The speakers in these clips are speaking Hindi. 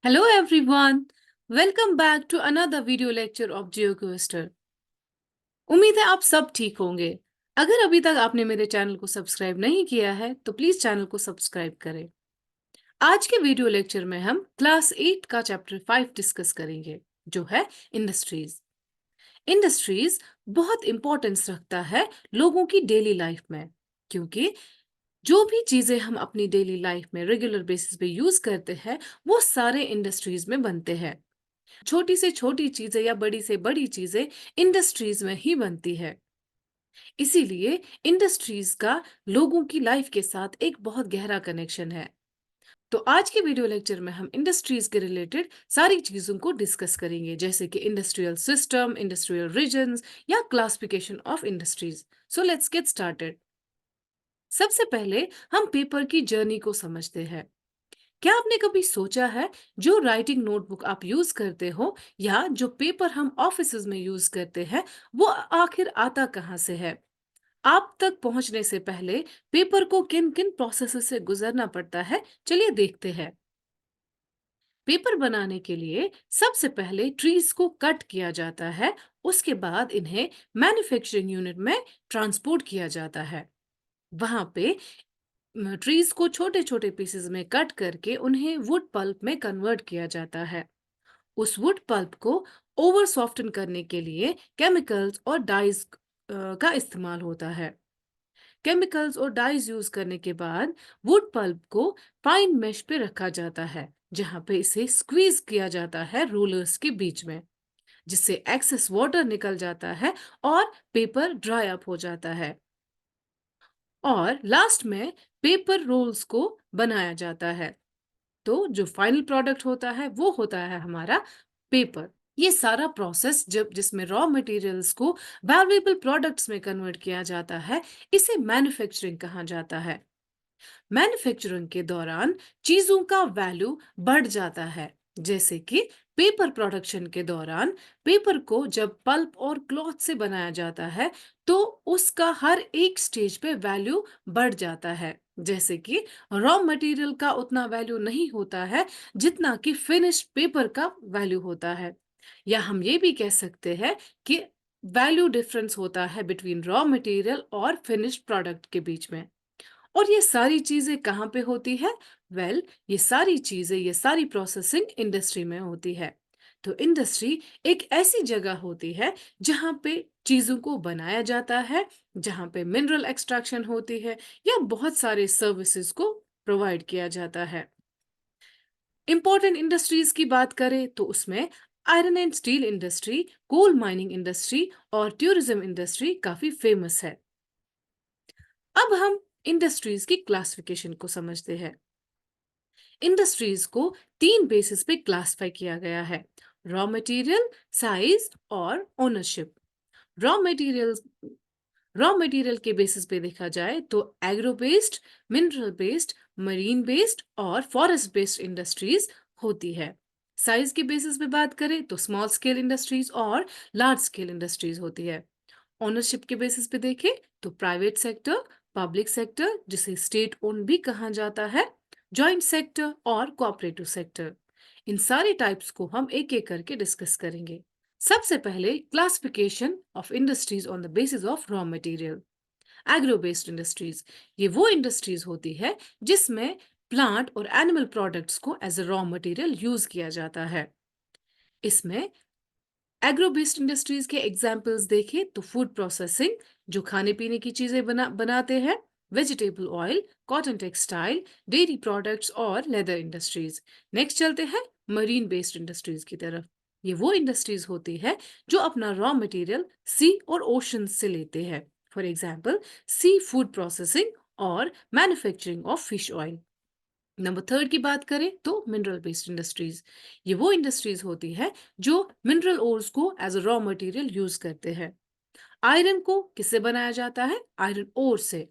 Hello everyone, welcome back to another video lecture of GeoQuester। उम्मीद है आप सब ठीक होंगे। अगर अभी तक आपने मेरे चैनल को सब्सक्राइब नहीं किया है तो प्लीज चैनल को सब्सक्राइब करें। आज के वीडियो लेक्चर में हम क्लास 8 का चैप्टर 5 डिस्कस करेंगे, जो है इंडस्ट्रीज। इंडस्ट्रीज बहुत इंपॉर्टेंस रखता है लोगों की डेली लाइफ में, क्योंकि जो भी चीजें हम अपनी डेली लाइफ में रेगुलर बेसिस पे यूज करते हैं वो सारे इंडस्ट्रीज में बनते हैं। छोटी से छोटी चीजें या बड़ी से बड़ी चीजें इंडस्ट्रीज में ही बनती है। इसीलिए इंडस्ट्रीज का लोगों की लाइफ के साथ एक बहुत गहरा कनेक्शन है। तो आज के वीडियो लेक्चर में हम इंडस्ट्रीज के रिलेटेड सारी चीजों को डिस्कस करेंगे, जैसे कि इंडस्ट्रियल सिस्टम, इंडस्ट्रियल रीजन्स या classification of industries. So let's get started. सबसे पहले हम पेपर की जर्नी को समझते हैं। क्या आपने कभी सोचा है, जो राइटिंग नोटबुक आप यूज करते हो या जो पेपर हम ऑफिसेज में यूज करते हैं, वो आखिर आता कहाँ से है? आप तक पहुंचने से पहले पेपर को किन किन प्रोसेस से गुजरना पड़ता है, चलिए देखते हैं। पेपर बनाने के लिए सबसे पहले ट्रीज को कट किया जाता है। उसके बाद इन्हें मैन्युफैक्चरिंग यूनिट में ट्रांसपोर्ट किया जाता है। वहां पे ट्रीज को छोटे छोटे पीसेस में कट करके उन्हें वुड पल्प में कन्वर्ट किया जाता है। उस वुड पल्प को ओवर सॉफ्टन करने के लिए केमिकल्स और डाइज का इस्तेमाल होता है। केमिकल्स और डाइज यूज करने के बाद वुड पल्प को फाइन मेश पे रखा जाता है, जहां पे इसे स्क्वीज किया जाता है रोलर्स के बीच में, जिससे एक्सेस वाटर निकल जाता है और पेपर ड्राई अप हो जाता है। और लास्ट में पेपर रोल्स को बनाया जाता है। तो जो फाइनल प्रोडक्ट होता है वो होता है हमारा पेपर। ये सारा प्रोसेस जब जिसमें रॉ मटेरियल्स को वैल्यूएबल प्रोडक्ट्स में कन्वर्ट किया जाता है, इसे मैन्युफैक्चरिंग कहा जाता है। मैन्युफैक्चरिंग के दौरान चीजों का वैल्यू बढ़ जाता है, जैसे कि पेपर प्रोडक्शन के दौरान पेपर को जब पल्प और क्लॉथ से बनाया जाता है तो उसका हर एक स्टेज पे वैल्यू बढ़ जाता है। जैसे कि रॉ मटेरियल का उतना वैल्यू नहीं होता है जितना कि फिनिश्ड पेपर का वैल्यू होता है। या हम ये भी कह सकते हैं कि वैल्यू डिफरेंस होता है बिटवीन रॉ मटेरियल और फिनिश्ड प्रोडक्ट के बीच में। और ये सारी चीजें कहाँ पे होती है? ये सारी चीजें, ये सारी प्रोसेसिंग इंडस्ट्री में होती है। तो इंडस्ट्री एक ऐसी जगह होती है जहाँ पे चीजों को बनाया जाता है, जहाँ पे मिनरल एक्सट्रैक्शन होती है या बहुत सारे सर्विसेज को प्रोवाइड किया जाता है। इंपॉर्टेंट इंडस्ट्रीज की बात करें तो उसमें iron and steel industry, coal mining industry और टूरिज्म इंडस्ट्री काफी फेमस है। अब हम इंडस्ट्रीज की क्लासिफिकेशन को समझते हैं। इंडस्ट्रीज को तीन बेसिस पे क्लासिफाई किया गया है: रॉ मटेरियल, साइज और ownership. Raw material raw material के बेसिस पे देखा जाए तो agro based, mineral based, marine based और फॉरेस्ट बेस्ड इंडस्ट्रीज होती है। साइज के बेसिस पे बात करें तो स्मॉल स्केल इंडस्ट्रीज और लार्ज स्केल इंडस्ट्रीज होती है। ओनरशिप के बेसिस पे देखें तो प्राइवेट सेक्टर, पब्लिक सेक्टर जिसे स्टेट ओन भी कहा जाता है, जॉइंट सेक्टर और कोऑपरेटिव सेक्टर। इन सारे टाइप्स को हम एक एक करके डिस्कस करेंगे। सबसे पहले classification of industries on the basis of raw material. Agro based industries, ये वो इंडस्ट्रीज होती है जिसमें प्लांट और एनिमल प्रोडक्ट्स को as a raw material use किया जाता है। इसमें एग्रो बेस्ड इंडस्ट्रीज के एग्जाम्पल्स देखें तो फूड प्रोसेसिंग, जो खाने पीने की चीजें बनाते हैं, vegetable oil, cotton textile, dairy products और लेदर इंडस्ट्रीज। नेक्स्ट चलते हैं मरीन बेस्ड इंडस्ट्रीज की तरफ। ये वो इंडस्ट्रीज होती है जो अपना रॉ मटेरियल सी और ओशन से लेते हैं। For example, sea food processing और manufacturing of fish oil. Number third की बात करें तो मिनरल बेस्ड इंडस्ट्रीज, ये वो इंडस्ट्रीज होती है जो मिनरल ओर्स को as a raw material use करते हैं। आयरन को किससे बनाया जाता है? आयरन ओर से।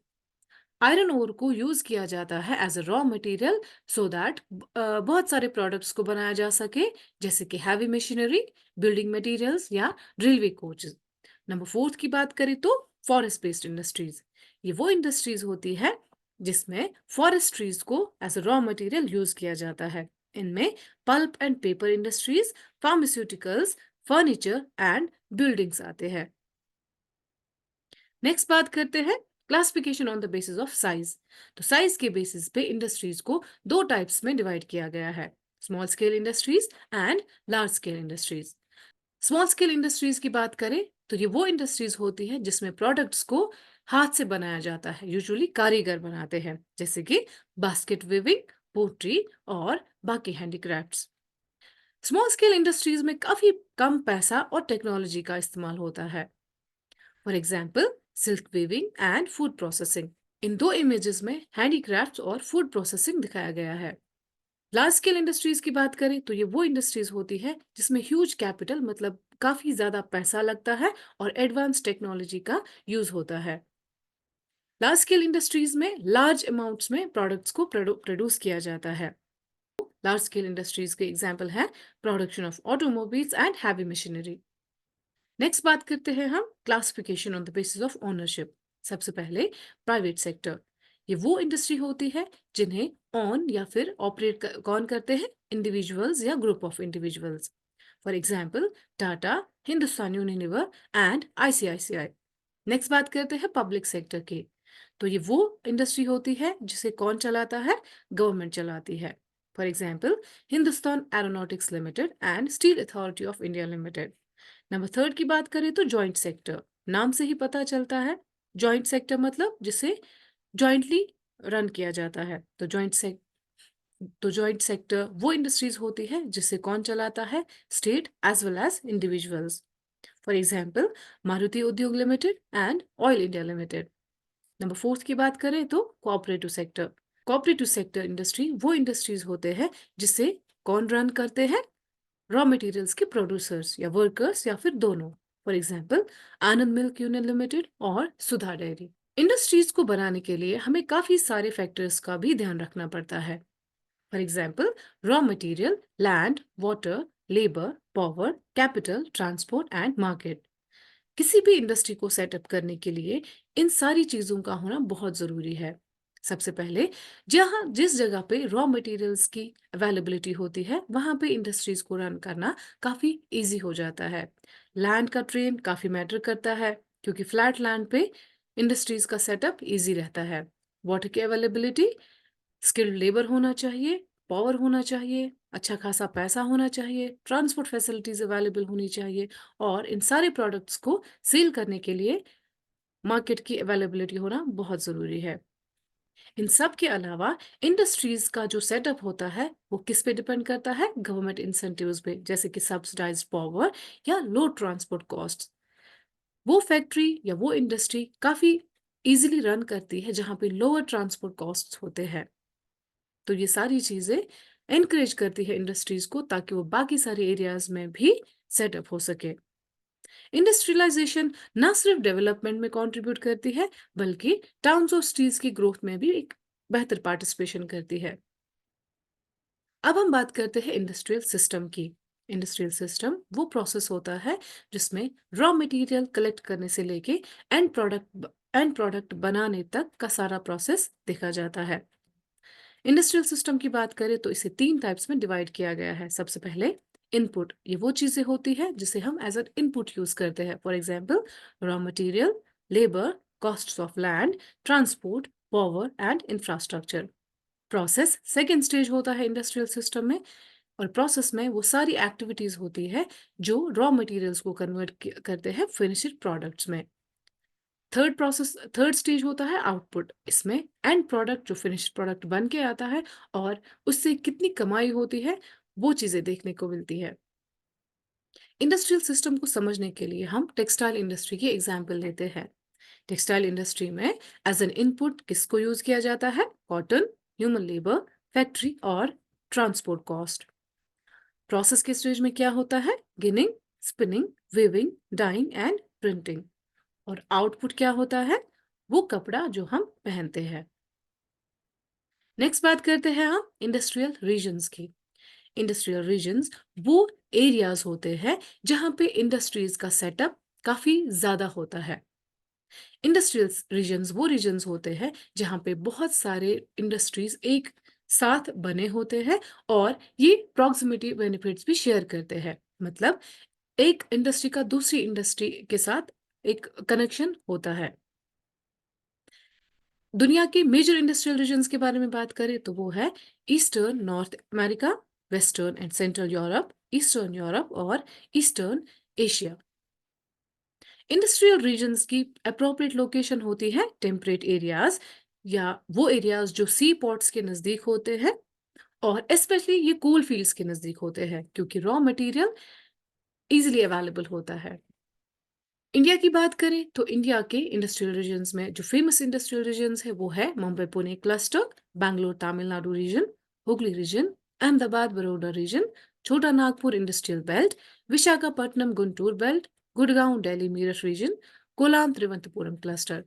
आयरन ओर को यूज किया जाता है as a raw material so that बहुत सारे प्रोडक्ट्स को बनाया जा सके, जैसे कि हैवी मशीनरी, बिल्डिंग मटेरियल्स या रेलवे कोचेस। नंबर फोर्थ की बात करें तो फॉरेस्ट बेस्ड इंडस्ट्रीज, ये वो इंडस्ट्रीज होती है जिसमें फॉरेस्ट ट्रीज को as a raw material use किया जाता है। इनमें pulp and paper industries, pharmaceuticals, furniture and buildings आते हैं। नेक्स्ट बात करते हैं classification on the basis of size. तो साइज के बेसिस पे इंडस्ट्रीज को दो टाइप्स में डिवाइड किया गया है, small scale industries and large scale industries. Small scale industries की बात करें तो ये वो इंडस्ट्रीज होती है जिसमें प्रोडक्ट्स को हाथ से बनाया जाता है, यूजुअली कारीगर बनाते हैं, जैसे कि बास्केट वीविंग, पोट्री और बाकी हैंडीक्राफ्ट्स। स्मॉल स्केल इंडस्ट्रीज में काफी कम पैसा और टेक्नोलॉजी का इस्तेमाल होता है। For example silk weaving and food processing. इन दो इमेजेस में हैंडीक्राफ्ट्स और फूड प्रोसेसिंग दिखाया गया है। लार्ज स्केल इंडस्ट्रीज की बात करें तो ये वो इंडस्ट्रीज होती है जिसमें ह्यूज कैपिटल मतलब काफी ज्यादा पैसा लगता है और एडवांस टेक्नोलॉजी का यूज होता है। लार्ज स्केल इंडस्ट्रीज में लार्ज अमाउंट्स में प्रोडक्ट्स को प्रोड्यूस किया जाता है। लार्ज स्केल इंडस्ट्रीज के एग्जाम्पल हैं production of automobiles and heavy machinery. Next बात करते हैं हम classification on the basis of ownership. सबसे पहले प्राइवेट सेक्टर। ये वो इंडस्ट्री होती है जिन्हें ऑन या फिर ऑपरेट कौन करते हैं, इंडिविजुअल्स या group of individuals. For example Tata, Hindustan Unilever and ICICI. Next बात करते हैं पब्लिक सेक्टर की। तो ये वो इंडस्ट्री होती है जिसे कौन चलाता है, गवर्नमेंट चलाती है। For example Hindustan aeronautics limited and steel authority of India limited. Number third की बात करें तो जॉइंट सेक्टर। नाम से ही पता चलता है, जॉइंट सेक्टर मतलब जिसे जॉइंटली रन किया जाता है। तो जॉइंट सेक्टर वो इंडस्ट्रीज होती है जिसे कौन चलाता है, state as well as individuals. For example Maruti Udyog limited and oil India limited. Number fourth की बात करें तो cooperative sector. Cooperative sector industry वो इंडस्ट्रीज होते हैं जिसे कौन रन करते हैं, रॉ मटेरियल्स के प्रोड्यूसर्स या वर्कर्स या फिर दोनों। For example Anand milk union limited और सुधा डेयरी। इंडस्ट्रीज को बनाने के लिए हमें काफी सारे फैक्टर्स का भी ध्यान रखना पड़ता है। For example raw material, land, water, labour, power, capital, transport and market. किसी भी इंडस्ट्री को सेटअप करने के लिए इन सारी चीजों का होना बहुत जरूरी है। सबसे पहले जहां जिस जगह पे रॉ मटेरियल्स की अवेलेबिलिटी होती है वहां पे इंडस्ट्रीज को रन करना काफी इजी हो जाता है। लैंड का ट्रेन काफी मैटर करता है क्योंकि फ्लैट लैंड पे इंडस्ट्रीज का सेटअप इजी रहता है। वाटर की अवेलेबिलिटी, स्किल्ड लेबर होना चाहिए, पावर होना चाहिए, अच्छा खासा पैसा होना चाहिए, ट्रांसपोर्ट फैसिलिटीज अवेलेबल होनी चाहिए और इन सारे प्रोडक्ट्स को सेल करने के लिए मार्केट की अवेलेबिलिटी होना बहुत ज़रूरी है। इन सब के अलावा इंडस्ट्रीज का जो सेटअप होता है वो किस पे डिपेंड करता है, गवर्नमेंट इंसेंटिव्स पे, जैसे कि सब्सिडाइज्ड पावर या लो ट्रांसपोर्ट कॉस्ट। वो फैक्ट्री या वो इंडस्ट्री काफ़ी इजीली रन करती है जहाँ पे लोअर ट्रांसपोर्ट कॉस्ट्स होते हैं। तो ये सारी चीज़ें एनकरेज करती है इंडस्ट्रीज को ताकि वो बाकी सारे एरियाज में भी सेटअप हो सके। इंडस्ट्रियलाइजेशन न सिर्फ डेवलपमेंट में कंट्रीब्यूट करती है बल्कि टाउन्स और सिटीज की ग्रोथ में भी एक बेहतर पार्टिसिपेशन करती है। अब हम बात करते हैं इंडस्ट्रियल सिस्टम की। इंडस्ट्रियल सिस्टम वो प्रोसेस होता है जिसमें रॉ मटेरियल कलेक्ट करने से लेके एंड प्रोडक्ट बनाने तक का सारा प्रोसेस देखा जाता है। इंडस्ट्रियल सिस्टम की बात करें तो इसे तीन टाइप्स में डिवाइड किया गया है। सबसे पहले इनपुट। ये वो चीजें होती है जिसे हम एज एन इनपुट यूज करते हैं। For example raw material, labour, costs of land, transport, power and infrastructure. Process second stage होता है इंडस्ट्रियल सिस्टम में और प्रोसेस में वो सारी एक्टिविटीज होती है जो रॉ मटेरियल्स को कन्वर्ट करते हैं फिनिश्ड प्रोडक्ट्स में। थर्ड स्टेज होता है आउटपुट। इसमें एंड प्रोडक्ट जो फिनिश्ड प्रोडक्ट बन के आता है और उससे कितनी कमाई होती है वो चीजें देखने को मिलती है। इंडस्ट्रियल सिस्टम को समझने के लिए हम टेक्सटाइल इंडस्ट्री की एग्जाम्पल लेते हैं। टेक्सटाइल इंडस्ट्री में एज एन इनपुट किसको यूज किया जाता है, कॉटन, ह्यूमन लेबर, फैक्ट्री और ट्रांसपोर्ट कॉस्ट। प्रोसेस के स्टेज में क्या होता है, ginning, spinning, weaving, dyeing and printing. और आउटपुट क्या होता है, वो कपड़ा जो हम पहनते हैं। नेक्स्ट बात करते हैं हम इंडस्ट्रियल रीजन्स की। इंडस्ट्रियल रीजन्स वो एरियाज होते हैं जहां पे इंडस्ट्रीज का सेटअप काफी ज्यादा होता है। इंडस्ट्रियल रीजन्स वो रीजन्स होते हैं जहां पे बहुत सारे इंडस्ट्रीज एक साथ बने होते हैं और ये प्रॉक्सिमिटी बेनिफिट्स भी शेयर करते हैं। मतलब एक इंडस्ट्री का दूसरी इंडस्ट्री के साथ एक कनेक्शन होता है। दुनिया के मेजर इंडस्ट्रियल रीजन्स के बारे में बात करें तो वो है eastern north America, western and central Europe, eastern Europe और ईस्टर्न एशिया। इंडस्ट्रियल रीजन्स की अप्रोप्रिएट लोकेशन होती है टेम्परेट एरियाज या वो एरियाज जो सी पोर्ट्स के नजदीक होते हैं, और स्पेशली ये कोल फील्ड्स के नजदीक होते हैं क्योंकि रॉ मटेरियल इजीली अवेलेबल होता है। इंडिया की बात करें तो इंडिया के इंडस्ट्रियल रीजन्स में जो फेमस इंडस्ट्रियल रीजन्स है वो है Mumbai Pune cluster, Bangalore Tamil Nadu region, Hooghly region, Ahmedabad Baroda region, Chota Nagpur industrial belt, Visakhapatnam Guntur belt, Gurgaon Delhi Meerut region, Kollam Thiruvananthapuram cluster.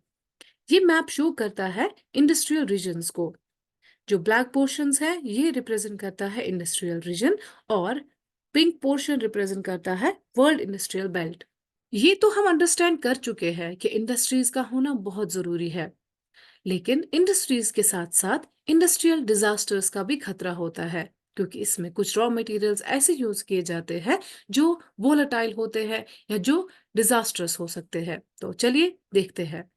ये मैप शो करता है इंडस्ट्रियल रीजन्स को। जो ब्लैक पोर्शंस है ये रिप्रेजेंट करता है इंडस्ट्रियल रीजन, और पिंक पोर्शन रिप्रेजेंट करता है वर्ल्ड इंडस्ट्रियल बेल्ट। ये तो हम अंडरस्टैंड कर चुके हैं कि इंडस्ट्रीज का होना बहुत जरूरी है, लेकिन इंडस्ट्रीज के साथ साथ इंडस्ट्रियल डिजास्टर्स का भी खतरा होता है क्योंकि इसमें कुछ रॉ मटेरियल्स ऐसे यूज किए जाते हैं जो वोलेटाइल होते हैं या जो डिजास्टर्स हो सकते हैं। तो चलिए देखते हैं।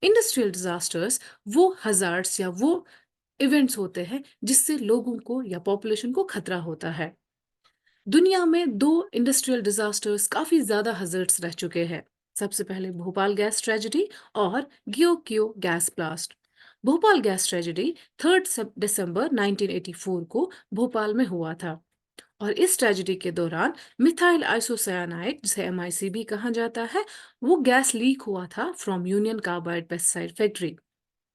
इंडस्ट्रियल डिजास्टर्स वो हजार्ड्स या वो इवेंट्स होते हैं जिससे लोगों को या पॉपुलेशन को खतरा होता है। दुनिया में दो इंडस्ट्रियल डिजास्टर्स काफी ज्यादा हजर्ट्स रह चुके हैं। सबसे पहले भोपाल गैस ट्रेजेडी और ग्योक्यो gas blast. Bhopal gas tragedy 3 दिसंबर 1984 को भोपाल में हुआ था, और इस ट्रेजेडी के दौरान मिथाइल आइसोसाइनाइड, जिसे MIC भी कहा जाता है, वो गैस लीक हुआ था from union carbide pesticide factory.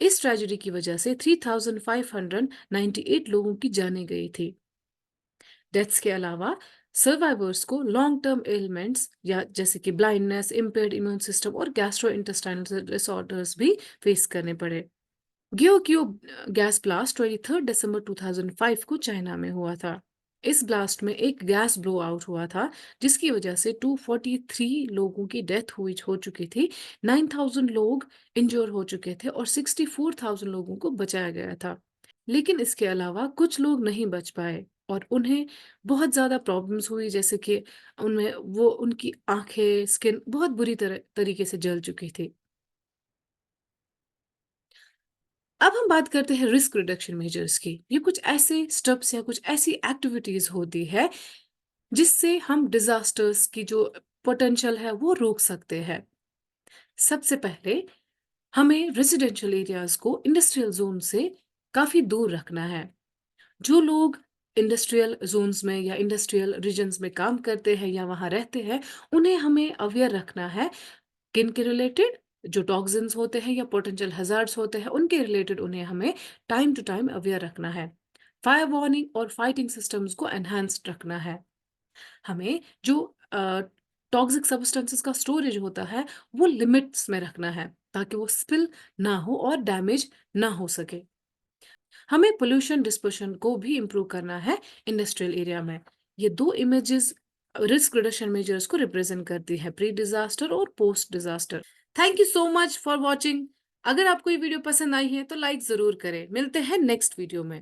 इस ट्रेजेडी की वजह से 3598 लोगों की जानें गई थी। डेथ्स के अलावा सर्वाइवर्स को लॉन्ग टर्म एलिमेंट्स या जैसे कि ब्लाइंडनेस, इम्पेयर्ड इम्यून सिस्टम और गैस्ट्रोइंटेस्टाइनल डिसऑर्डर्स भी फेस करने पड़े। ग्योक्यो गैस ब्लास्ट 23 दिसंबर 2005 को चाइना में हुआ था। इस ब्लास्ट में एक गैस ब्लो आउट हुआ था जिसकी वजह से 243 लोगों की डेथ हुई हो चुकी थी, 9000 लोग इंजोर हो चुके थे और 64,000 लोगों को बचाया गया था। लेकिन इसके अलावा कुछ लोग नहीं बच पाए और उन्हें बहुत ज़्यादा प्रॉब्लम्स हुई, जैसे कि उनमें वो उनकी आंखें, स्किन बहुत बुरी तरीके से जल चुकी थी। अब हम बात करते हैं रिस्क रिडक्शन मेजर्स की। ये कुछ ऐसे स्टेप्स या कुछ ऐसी एक्टिविटीज होती है जिससे हम डिजास्टर्स की जो पोटेंशियल है वो रोक सकते हैं। सबसे पहले हमें रेजिडेंशियल एरियाज को इंडस्ट्रियल जोन से काफी दूर रखना है। जो लोग इंडस्ट्रियल जोन्स में या इंडस्ट्रियल रीजन्स में काम करते हैं या वहाँ रहते हैं, उन्हें हमें अवेयर रखना है किन के रिलेटेड, जो टॉक्सिन्स होते हैं या पोटेंशियल हजार्ड्स होते हैं उनके रिलेटेड उन्हें हमें टाइम टू टाइम अवेयर रखना है। फायर वार्निंग और फाइटिंग सिस्टम्स को एनहांस्ड रखना है। हमें जो टॉक्सिक सब्सटेंसेस का स्टोरेज होता है वो लिमिट्स में रखना है ताकि वो स्पिल ना हो और डैमेज ना हो सके। हमें पोल्यूशन डिस्पर्शन को भी इम्प्रूव करना है इंडस्ट्रियल एरिया में। ये दो इमेजेस रिस्क रिडक्शन मेजर्स को रिप्रेजेंट करती है, प्री डिजास्टर और post disaster. Thank you so much for watching. अगर आपको ये वीडियो पसंद आई है तो लाइक जरूर करें। मिलते हैं नेक्स्ट वीडियो में।